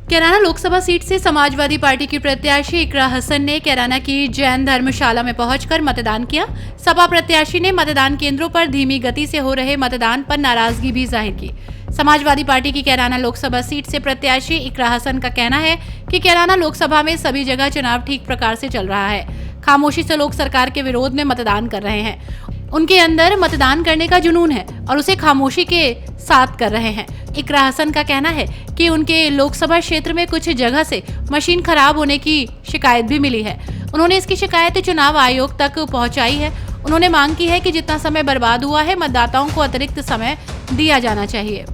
Kairana Lok Sabha seat से Samajwadi party की प्रत्याशी इकरा हसन ने कैराना की जैन धर्मशाला में पहुंचकर मतदान किया। सपा प्रत्याशी ने मतदान केंद्रों पर धीमी गति से हो रहे मतदान पर नाराजगी भी जाहिर की। समाजवादी पार्टी की कैराना लोकसभा सीट से प्रत्याशी इकरा हसन का कहना है कि कैराना लोकसभा में सभी जगह चुनाव ठीक प्रकार से चल रहा है। खामोशी से लोग सरकार के विरोध में मतदान कर रहे हैं। उनके अंदर मतदान करने का जुनून है और उसे खामोशी के साथ कर रहे हैं। इकरा हसन का कहना है कि उनके लोकसभा क्षेत्र में कुछ जगह से मशीन खराब होने की शिकायत भी मिली है। उन्होंने इसकी शिकायत चुनाव आयोग तक पहुंचाई है। उन्होंने मांग की है कि जितना समय बर्बाद हुआ है, मतदाताओं को अतिरिक्त समय दिया जाना चाहिए।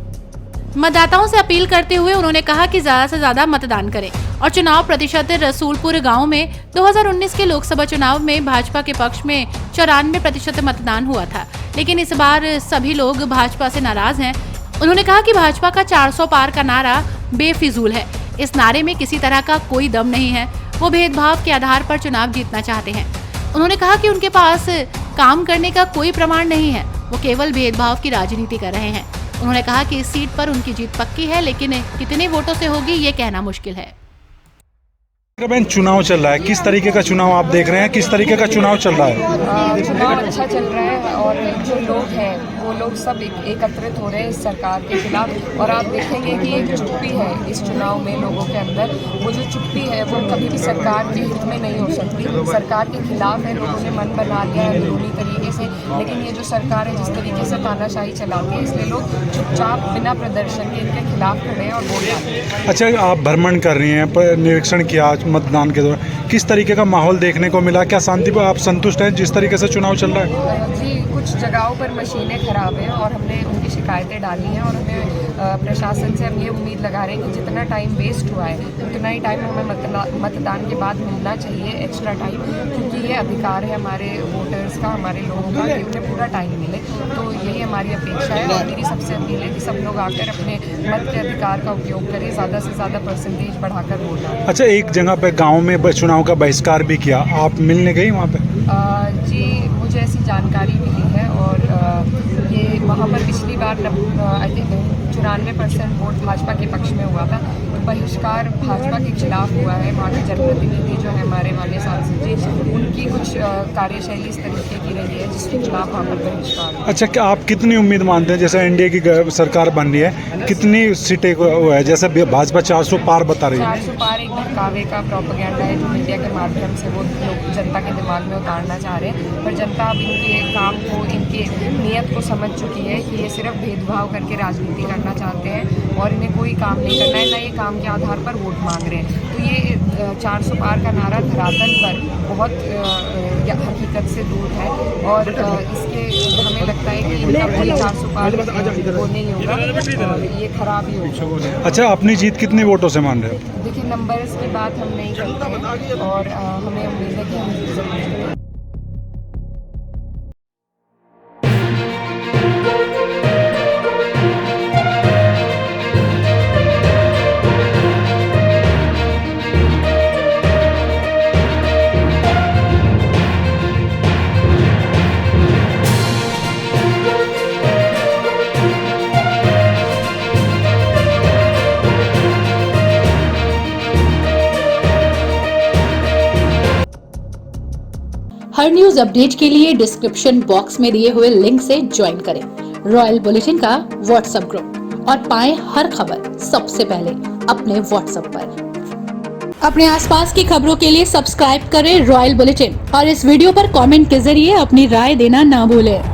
मतदाताओं से अपील करते हुए उन्होंने कहा कि ज्यादा से ज्यादा मतदान करें और चुनाव प्रतिशत रसूलपुर गांव में 2019 के लोकसभा चुनाव में भाजपा के पक्ष में 94% मतदान हुआ था, लेकिन इस बार सभी लोग भाजपा से नाराज हैं। उन्होंने कहा कि भाजपा का 400 पार का नारा बेफिजूल है। इस नारे में किसी तरह का कोई दम नहीं है। वो भेदभाव के आधार पर चुनाव जीतना चाहते हैं। उन्होंने कहा कि उनके पास काम करने का कोई प्रमाण नहीं है। वो केवल भेदभाव की राजनीति कर रहे हैं। उन्होंने कहा कि इस सीट पर उनकी जीत पक्की है, लेकिन कितने वोटों से होगी ये कहना मुश्किल है। बहन, चुनाव चल रहा है, किस तरीके का चुनाव आप देख रहे हैं? किस तरीके का चुनाव चल रहा है? चुनाव अच्छा चल रहा है और जो लोग हैं वो लोग सब एकत्रित हो रहे हैं इस सरकार के खिलाफ। और आप देखेंगे कि एक चुप्पी है इस चुनाव में लोगों के अंदर। वो जो चुप्पी है वो कभी भी सरकार के हित में नहीं हो सकती। सरकार के खिलाफ है, लोगों ने मन बना लिया है अंदरूनी तरीके से। लेकिन ये जो सरकार है जिस तरीके से तानाशाही चलाती है, इसलिए लोग चुपचाप बिना प्रदर्शन के इनके खिलाफ खड़े हैं और वोट डालते हैं। अच्छा, आप भ्रमण कर रही हैं, निरीक्षण किया आज मतदान के दौरान, किस तरीके का माहौल देखने को मिला? क्या शांति पर आप संतुष्ट हैं जिस तरीके से चुनाव चल रहा है? जी, कुछ जगहों पर मशीनें खराब हैं और हमने उनकी शिकायतें डाली हैं और हमें प्रशासन से हम ये उम्मीद लगा रहे हैं कि जितना टाइम वेस्ट हुआ है उतना ही टाइम हमें मतदान के बाद मिलना चाहिए, एक्स्ट्रा टाइम, क्योंकि ये अधिकार है हमारे वोटर्स का, हमारे लोगों का, कि उन्हें पूरा टाइम मिले। तो यही हमारी अपेक्षा है और मेरी सबसे अपील है कि सब लोग आकर अपने मत के अधिकार का उपयोग करें, ज़्यादा से ज़्यादा परसेंटेज बढ़ाकर वोट डालें। अच्छा, एक जगह पे गाँव में चुनाव का बहिष्कार भी किया, आप मिलने गई वहाँ पे? जी, मुझे ऐसी जानकारी मिली है और ये वहाँ पर पिछली बार 94% वोट भाजपा के पक्ष में हुआ था। तो बहिष्कार भाजपा के खिलाफ हुआ है। वहाँ के जनप्रतिनिधि जो है हमारे माननीय सांसद जी, उनकी कुछ कार्यशैली इस तरीके की रही है जिसके खिलाफ वहाँ पर बहिष्कार। अच्छा, क्या आप कितनी उम्मीद मानते हैं? जैसे एनडीए की सरकार बन रही है, कितनी सीटें को है? जैसे भाजपा 400 पार बता रही है। 400 पार एक धमकावे का प्रोपेगेंडा है जो मीडिया के माध्यम से वो लोग जनता के दिमाग में उतारना चाह रहे हैं। पर जनता अब इनके काम को, इनके नियत को समझ चुकी है कि ये सिर्फ भेदभाव करके राजनीति करना चाहते हैं और इन्हें कोई काम नहीं करना है, ना ये काम के आधार पर वोट मांग रहे हैं। तो ये 400 पार का नारा धरातल पर बहुत हकीकत से दूर है और इसके हमें लगता है कि इनका कोई 400 पार वो नहीं होगा और ये खराब ही होगा। अच्छा, अपनी जीत कितने वोटों से मान रहे हो? देखिए, नंबर्स की बात हम नहीं करते हैं और हमें उम्मीद है कि हम जरूर जीतेंगे। हर न्यूज अपडेट के लिए डिस्क्रिप्शन बॉक्स में दिए हुए लिंक से ज्वाइन करें रॉयल बुलेटिन का व्हाट्सएप ग्रुप और पाएं हर खबर सबसे पहले अपने व्हाट्सएप पर। अपने आसपास की खबरों के लिए सब्सक्राइब करें रॉयल बुलेटिन और इस वीडियो पर कमेंट के जरिए अपनी राय देना ना भूलें।